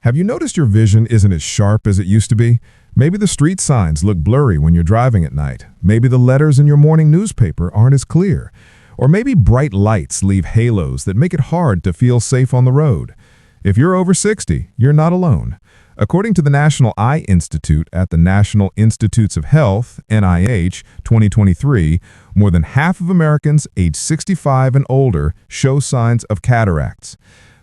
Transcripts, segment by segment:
Have you noticed your vision isn't as sharp as it used to be? Maybe the street signs look blurry when you're driving at night. Maybe the letters in your morning newspaper aren't as clear. Or maybe bright lights leave halos that make it hard to feel safe on the road. If you're over 60, you're not alone. According to the National Eye Institute at the National Institutes of Health, NIH, 2023, more than half of Americans aged 65 and older show signs of cataracts.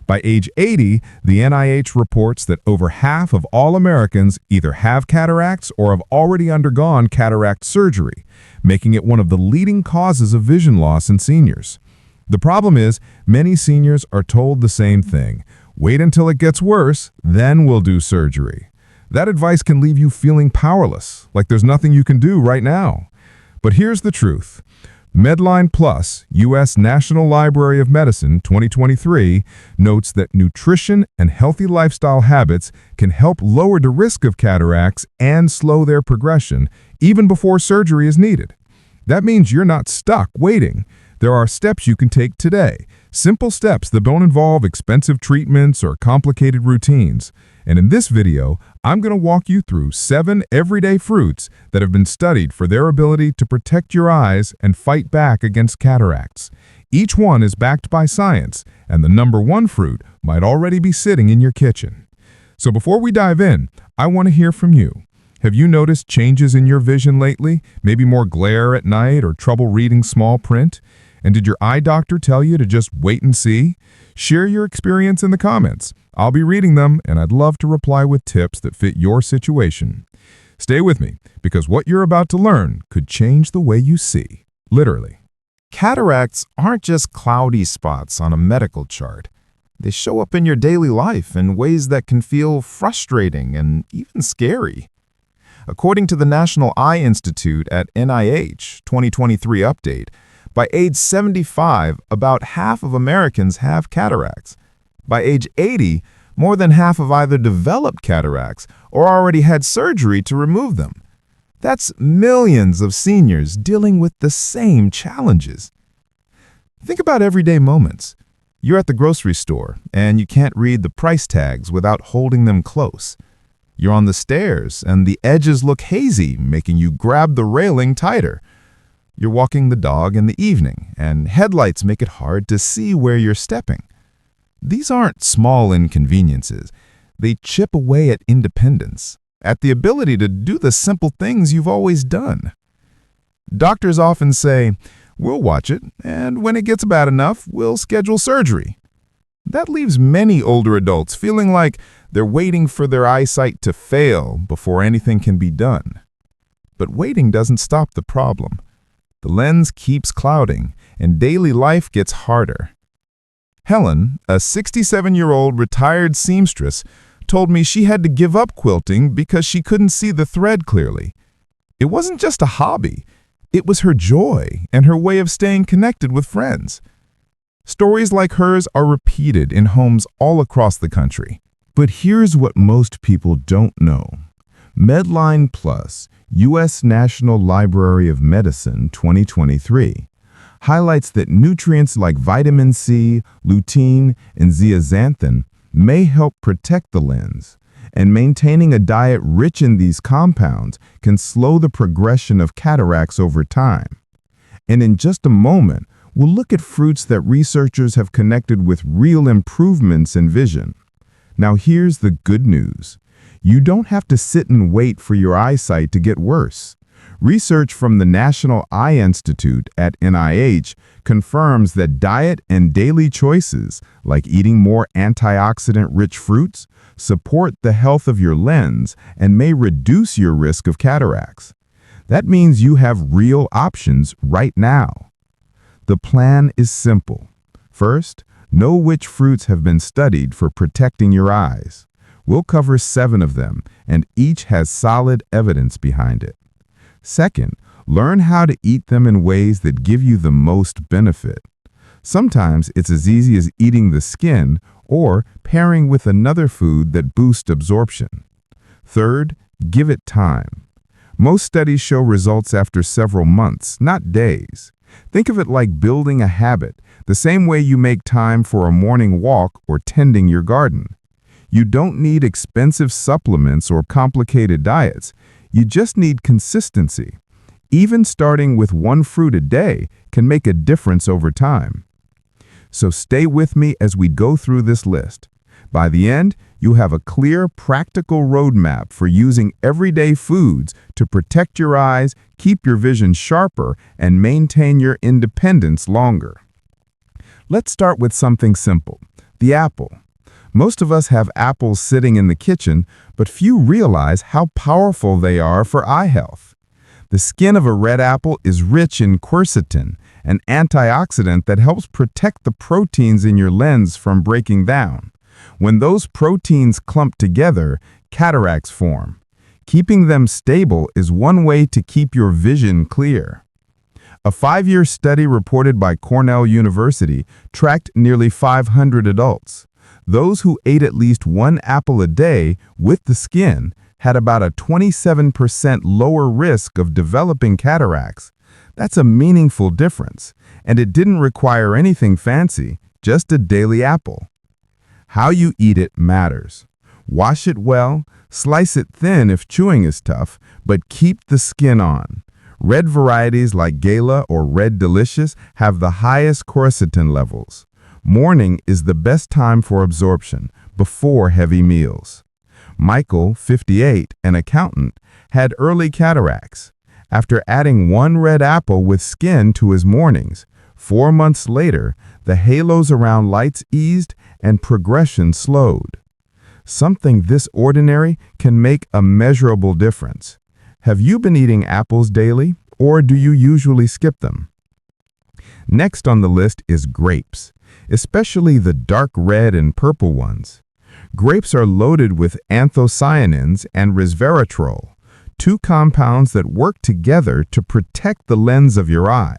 By age 80, the NIH reports that over half of all Americans either have cataracts or have already undergone cataract surgery, making it one of the leading causes of vision loss in seniors. The problem is, many seniors are told the same thing: wait until it gets worse, then we'll do surgery. That advice can leave you feeling powerless, like there's nothing you can do right now. But here's the truth. MedlinePlus, U.S. National Library of Medicine 2023, notes that nutrition and healthy lifestyle habits can help lower the risk of cataracts and slow their progression, even before surgery is needed. That means you're not stuck waiting. There are steps you can take today, simple steps that don't involve expensive treatments or complicated routines. And in this video, I'm going to walk you through 7 everyday fruits that have been studied for their ability to protect your eyes and fight back against cataracts. Each one is backed by science, and the number 1 fruit might already be sitting in your kitchen. So before we dive in, I want to hear from you. Have you noticed changes in your vision lately? Maybe more glare at night or trouble reading small print? And did your eye doctor tell you to just wait and see? Share your experience in the comments. I'll be reading them, and I'd love to reply with tips that fit your situation. Stay with me, because what you're about to learn could change the way you see, literally. Cataracts aren't just cloudy spots on a medical chart. They show up in your daily life in ways that can feel frustrating and even scary. According to the National Eye Institute at NIH 2023 update, by age 75, about half of Americans have cataracts. By age 80, more than half have either developed cataracts or already had surgery to remove them. That's millions of seniors dealing with the same challenges. Think about everyday moments. You're at the grocery store and you can't read the price tags without holding them close. You're on the stairs and the edges look hazy, making you grab the railing tighter. You're walking the dog in the evening, and headlights make it hard to see where you're stepping. These aren't small inconveniences. They chip away at independence, at the ability to do the simple things you've always done. Doctors often say, "We'll watch it, and when it gets bad enough, we'll schedule surgery." That leaves many older adults feeling like they're waiting for their eyesight to fail before anything can be done. But waiting doesn't stop the problem. The lens keeps clouding, and daily life gets harder. Helen, a 67-year-old retired seamstress, told me she had to give up quilting because she couldn't see the thread clearly. It wasn't just a hobby. It was her joy and her way of staying connected with friends. Stories like hers are repeated in homes all across the country. But here's what most people don't know. MedlinePlus, U.S. National Library of Medicine 2023, highlights that nutrients like vitamin C, lutein, and zeaxanthin may help protect the lens, and maintaining a diet rich in these compounds can slow the progression of cataracts over time. And in just a moment, we'll look at fruits that researchers have connected with real improvements in vision. Now here's the good news. You don't have to sit and wait for your eyesight to get worse. Research from the National Eye Institute at NIH confirms that diet and daily choices, like eating more antioxidant-rich fruits, support the health of your lens and may reduce your risk of cataracts. That means you have real options right now. The plan is simple. First, know which fruits have been studied for protecting your eyes. We'll cover 7 of them, and each has solid evidence behind it. Second, learn how to eat them in ways that give you the most benefit. Sometimes it's as easy as eating the skin or pairing with another food that boosts absorption. Third, give it time. Most studies show results after several months, not days. Think of it like building a habit, the same way you make time for a morning walk or tending your garden. You don't need expensive supplements or complicated diets. You just need consistency. Even starting with one fruit a day can make a difference over time. So stay with me as we go through this list. By the end, you have a clear, practical roadmap for using everyday foods to protect your eyes, keep your vision sharper, and maintain your independence longer. Let's start with something simple, the apple. Most of us have apples sitting in the kitchen, but few realize how powerful they are for eye health. The skin of a red apple is rich in quercetin, an antioxidant that helps protect the proteins in your lens from breaking down. When those proteins clump together, cataracts form. Keeping them stable is one way to keep your vision clear. A 5-year study reported by Cornell University tracked nearly 500 adults. Those who ate at least one apple a day with the skin had about a 27% lower risk of developing cataracts. That's a meaningful difference, and it didn't require anything fancy, just a daily apple. How you eat it matters. Wash it well, slice it thin if chewing is tough, but keep the skin on. Red varieties like Gala or Red Delicious have the highest quercetin levels. Morning is the best time for absorption, before heavy meals. Michael, 58, an accountant, had early cataracts. After adding one red apple with skin to his mornings, 4 months later, the halos around lights eased and progression slowed. Something this ordinary can make a measurable difference. Have you been eating apples daily, or do you usually skip them? Next on the list is grapes, especially the dark red and purple ones. Grapes are loaded with anthocyanins and resveratrol, two compounds that work together to protect the lens of your eye.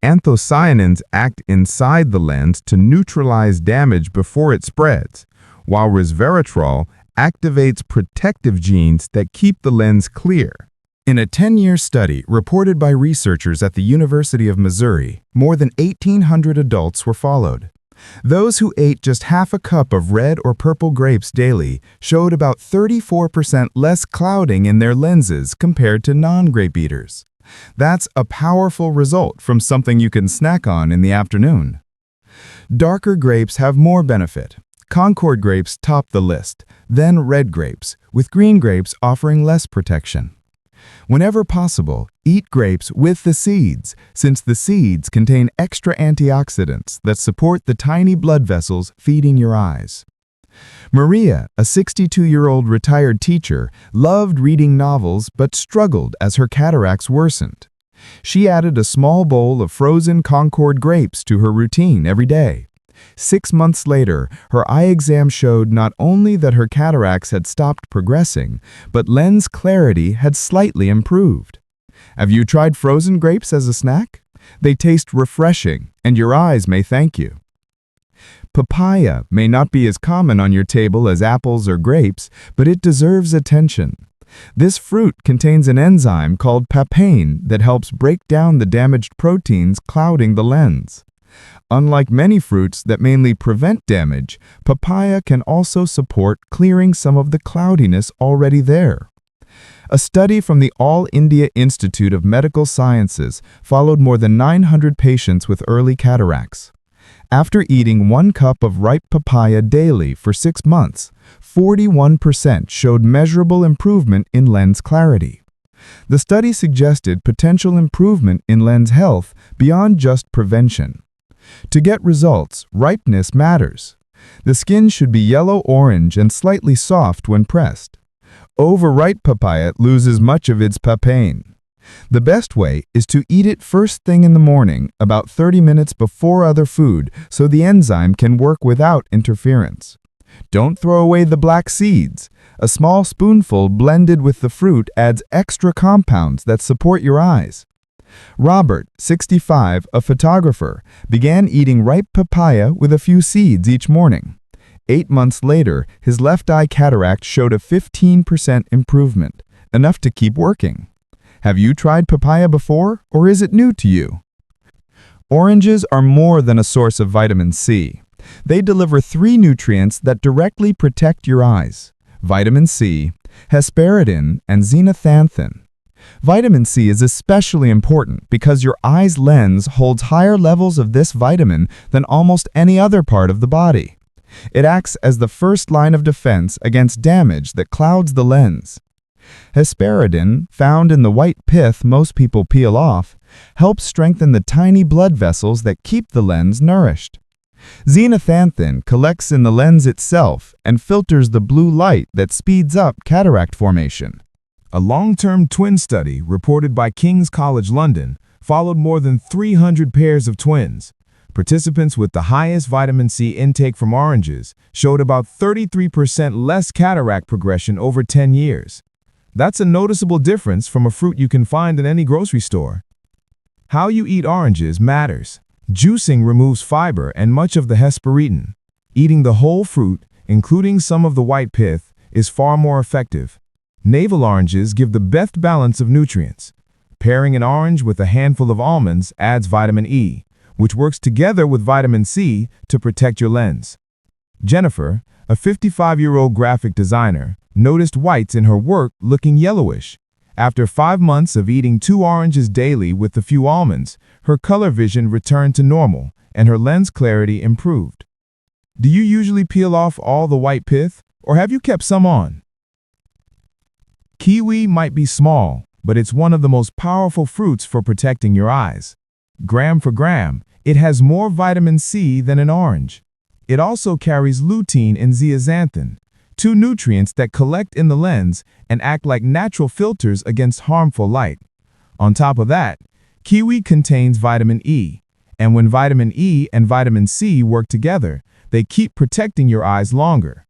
Anthocyanins act inside the lens to neutralize damage before it spreads, while resveratrol activates protective genes that keep the lens clear. In a 10-year study reported by researchers at the University of Missouri, more than 1,800 adults were followed. Those who ate just half a cup of red or purple grapes daily showed about 34% less clouding in their lenses compared to non-grape eaters. That's a powerful result from something you can snack on in the afternoon. Darker grapes have more benefit. Concord grapes top the list, then red grapes, with green grapes offering less protection. Whenever possible, eat grapes with the seeds, since the seeds contain extra antioxidants that support the tiny blood vessels feeding your eyes. Maria, a 62-year-old retired teacher, loved reading novels but struggled as her cataracts worsened. She added a small bowl of frozen Concord grapes to her routine every day. 6 months later, her eye exam showed not only that her cataracts had stopped progressing, but lens clarity had slightly improved. Have you tried frozen grapes as a snack? They taste refreshing, and your eyes may thank you. Papaya may not be as common on your table as apples or grapes, but it deserves attention. This fruit contains an enzyme called papain that helps break down the damaged proteins clouding the lens. Unlike many fruits that mainly prevent damage, papaya can also support clearing some of the cloudiness already there. A study from the All India Institute of Medical Sciences followed more than 900 patients with early cataracts. After eating 1 cup of ripe papaya daily for 6 months, 41% showed measurable improvement in lens clarity. The study suggested potential improvement in lens health beyond just prevention. To get results, ripeness matters. The skin should be yellow-orange and slightly soft when pressed. Overripe papaya loses much of its papain. The best way is to eat it first thing in the morning, about 30 minutes before other food, so the enzyme can work without interference. Don't throw away the black seeds. A small spoonful blended with the fruit adds extra compounds that support your eyes. Robert, 65, a photographer, began eating ripe papaya with a few seeds each morning. 8 months later, his left eye cataract showed a 15% improvement, enough to keep working. Have you tried papaya before, or is it new to you? Oranges are more than a source of vitamin C. They deliver three nutrients that directly protect your eyes: vitamin C, hesperidin, and zenithanthin. Vitamin C is especially important because your eye's lens holds higher levels of this vitamin than almost any other part of the body. It acts as the first line of defense against damage that clouds the lens. Hesperidin, found in the white pith most people peel off, helps strengthen the tiny blood vessels that keep the lens nourished. Zenithanthin collects in the lens itself and filters the blue light that speeds up cataract formation. A long-term twin study reported by King's College London followed more than 300 pairs of twins. Participants with the highest vitamin C intake from oranges showed about 33% less cataract progression over 10 years. That's a noticeable difference from a fruit you can find in any grocery store. How you eat oranges matters. Juicing removes fiber and much of the hesperidin. Eating the whole fruit, including some of the white pith, is far more effective. Navel oranges give the best balance of nutrients. Pairing an orange with a handful of almonds adds vitamin E, which works together with vitamin C to protect your lens. Jennifer, a 55-year-old graphic designer, noticed whites in her work looking yellowish. After 5 months of eating 2 oranges daily with a few almonds, her color vision returned to normal and her lens clarity improved. Do you usually peel off all the white pith, or have you kept some on? Kiwi might be small, but it's one of the most powerful fruits for protecting your eyes. Gram for gram, it has more vitamin C than an orange. It also carries lutein and zeaxanthin, 2 nutrients that collect in the lens and act like natural filters against harmful light. On top of that, kiwi contains vitamin E, and when vitamin E and vitamin C work together, they keep protecting your eyes longer.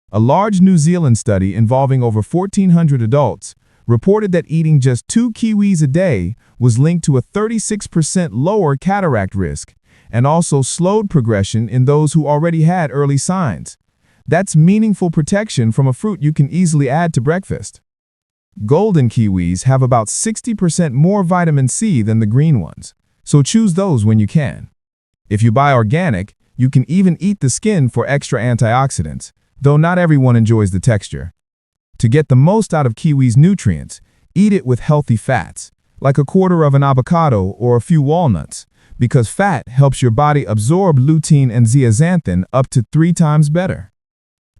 A large New Zealand study involving over 1,400 adults reported that eating just 2 kiwis a day was linked to a 36% lower cataract risk and also slowed progression in those who already had early signs. That's meaningful protection from a fruit you can easily add to breakfast. Golden kiwis have about 60% more vitamin C than the green ones, so choose those when you can. If you buy organic, you can even eat the skin for extra antioxidants, though not everyone enjoys the texture. To get the most out of kiwi's nutrients, eat it with healthy fats, like a quarter of an avocado or a few walnuts, because fat helps your body absorb lutein and zeaxanthin up to 3 times better.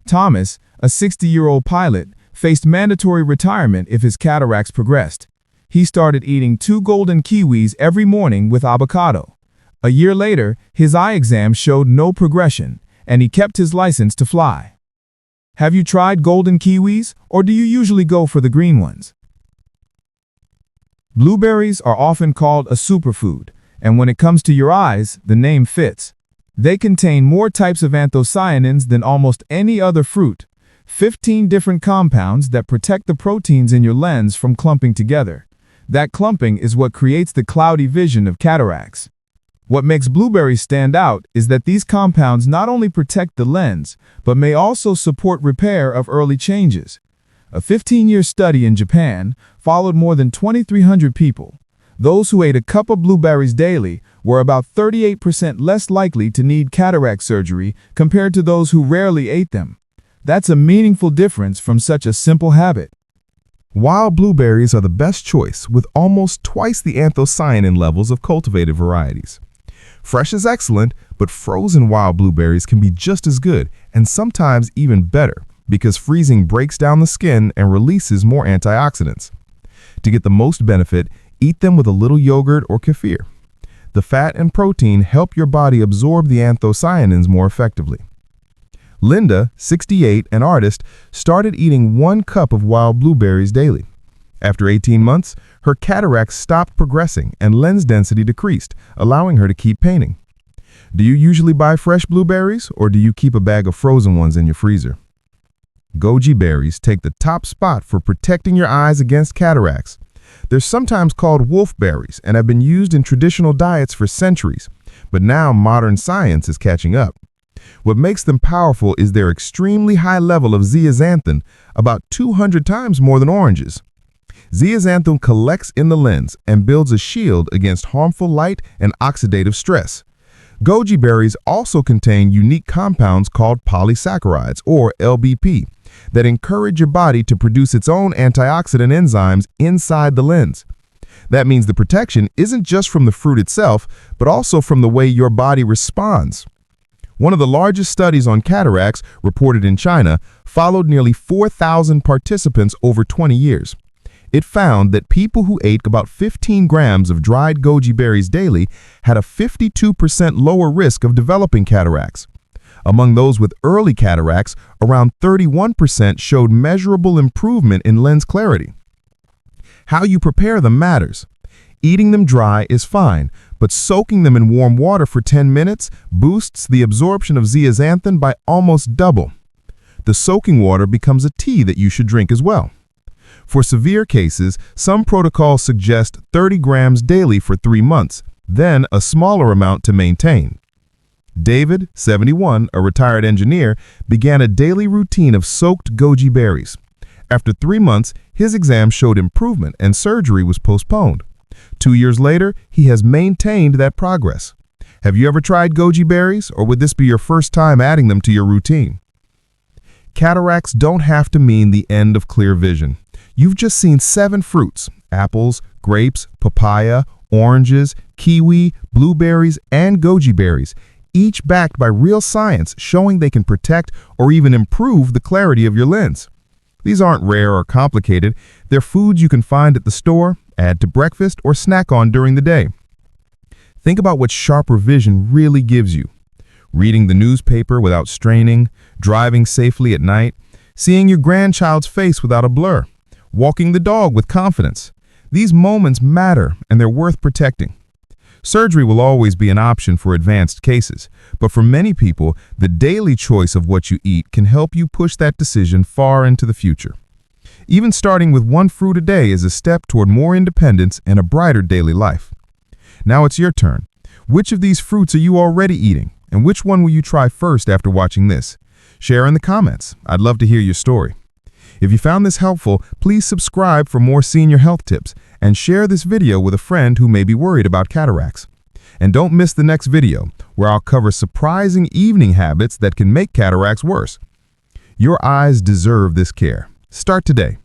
Thomas, a 60-year-old pilot, faced mandatory retirement if his cataracts progressed. He started eating 2 golden kiwis every morning with avocado. A year later, his eye exam showed no progression, and he kept his license to fly. Have you tried golden kiwis, or do you usually go for the green ones? Blueberries are often called a superfood, and when it comes to your eyes, the name fits. They contain more types of anthocyanins than almost any other fruit, 15 different compounds that protect the proteins in your lens from clumping together. That clumping is what creates the cloudy vision of cataracts. What makes blueberries stand out is that these compounds not only protect the lens, but may also support repair of early changes. A 15-year study in Japan followed more than 2,300 people. Those who ate a cup of blueberries daily were about 38% less likely to need cataract surgery compared to those who rarely ate them. That's a meaningful difference from such a simple habit. Wild blueberries are the best choice, with almost twice the anthocyanin levels of cultivated varieties. Fresh is excellent, but frozen wild blueberries can be just as good and sometimes even better because freezing breaks down the skin and releases more antioxidants. To get the most benefit, eat them with a little yogurt or kefir. The fat and protein help your body absorb the anthocyanins more effectively. Linda, 68, an artist, started eating 1 cup of wild blueberries daily. After 18 months, her cataracts stopped progressing and lens density decreased, allowing her to keep painting. Do you usually buy fresh blueberries, or do you keep a bag of frozen ones in your freezer? Goji berries take the top spot for protecting your eyes against cataracts. They're sometimes called wolfberries and have been used in traditional diets for centuries, but now modern science is catching up. What makes them powerful is their extremely high level of zeaxanthin, about 200 times more than oranges. Zeaxanthin collects in the lens and builds a shield against harmful light and oxidative stress. Goji berries also contain unique compounds called polysaccharides, or LBP, that encourage your body to produce its own antioxidant enzymes inside the lens. That means the protection isn't just from the fruit itself, but also from the way your body responds. One of the largest studies on cataracts, reported in China, followed nearly 4,000 participants over 20 years. It found that people who ate about 15 grams of dried goji berries daily had a 52% lower risk of developing cataracts. Among those with early cataracts, around 31% showed measurable improvement in lens clarity. How you prepare them matters. Eating them dry is fine, but soaking them in warm water for 10 minutes boosts the absorption of zeaxanthin by almost double. The soaking water becomes a tea that you should drink as well. For severe cases, some protocols suggest 30 grams daily for 3 months, then a smaller amount to maintain. David, 71, a retired engineer, began a daily routine of soaked goji berries. After 3 months, his exam showed improvement and surgery was postponed. 2 years later, he has maintained that progress. Have you ever tried goji berries, or would this be your first time adding them to your routine? Cataracts don't have to mean the end of clear vision. You've just seen 7 fruits: apples, grapes, papaya, oranges, kiwi, blueberries, and goji berries, each backed by real science showing they can protect or even improve the clarity of your lens. These aren't rare or complicated. They're foods you can find at the store, add to breakfast, or snack on during the day. Think about what sharper vision really gives you. Reading the newspaper without straining, driving safely at night, seeing your grandchild's face without a blur, walking the dog with confidence. These moments matter and they're worth protecting. Surgery will always be an option for advanced cases, but for many people, the daily choice of what you eat can help you push that decision far into the future. Even starting with 1 fruit a day is a step toward more independence and a brighter daily life. Now it's your turn. Which of these fruits are you already eating, and which one will you try first after watching this? Share in the comments. I'd love to hear your story. If you found this helpful, please subscribe for more senior health tips and share this video with a friend who may be worried about cataracts. And don't miss the next video, where I'll cover surprising evening habits that can make cataracts worse. Your eyes deserve this care. Start today.